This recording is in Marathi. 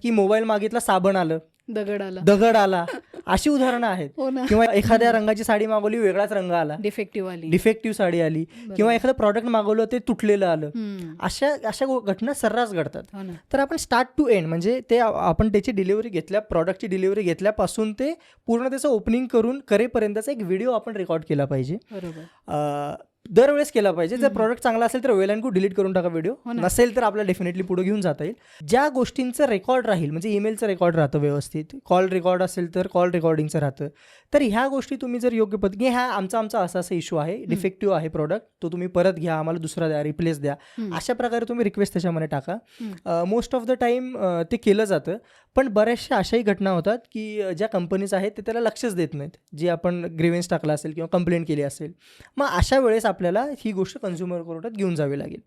की मोबाईल मागितला साबण आलं, दगड आला, अशी उदाहरणं आहेत. हो ना. किंवा एखाद्या रंगाची साडी मागवली, वेगळाच रंग आला, डिफेक्टिव्ह साडी आली, किंवा एखादं प्रॉडक्ट मागवलं ते तुटलेलं आलं. अशा अशा घटना सर्रास घडतात. तर आपण स्टार्ट टू एंड म्हणजे ते आपण त्याची डिलिव्हरी घेतल्या, प्रॉडक्टची डिलिव्हरी घेतल्यापासून ते पूर्ण त्याचं ओपनिंग करेपर्यंतचा एक व्हिडिओ आपण रेकॉर्ड केला पाहिजे. दरवेळेस केला पाहिजे. जर प्रॉडक्ट चांगला असेल तर वेल अँड गुड, डिलीट करून टाका व्हिडिओ. नसेल तर आपल्याला डेफिनेटली पुढे घेऊन जाता येईल. ज्या गोष्टींचं रेकॉर्ड राहील, म्हणजे ईमेलचं रेकॉर्ड राहतं व्यवस्थित, कॉल रेकॉर्ड असेल तर कॉल रेकॉर्डिंगचं राहतं. तर ह्या गोष्टी तुम्ही जर योग्य पद्धतीने, ह्या आमचा असा इश्यू आहे, डिफेक्टिव्ह आहे प्रॉडक्ट, तो तुम्ही परत घ्या, आम्हाला दुसरा द्या, रिप्लेस द्या, अशा प्रकारे तुम्ही रिक्वेस्ट त्याच्यामध्ये टाका. मोस्ट ऑफ द टाईम ते केलं जातं. पण बऱ्याचशा अशाही घटना होतात की ज्या कंपनीज आहेत ते त्याला लक्षच देत नाहीत, जी आपण ग्रीव्हन्स टाकला असेल किंवा कंप्लेंट केली असेल. मग अशा वेळेस आपल्याला ही गोष्ट कन्झ्युमर कोर्टात घेऊन जावी लागेल.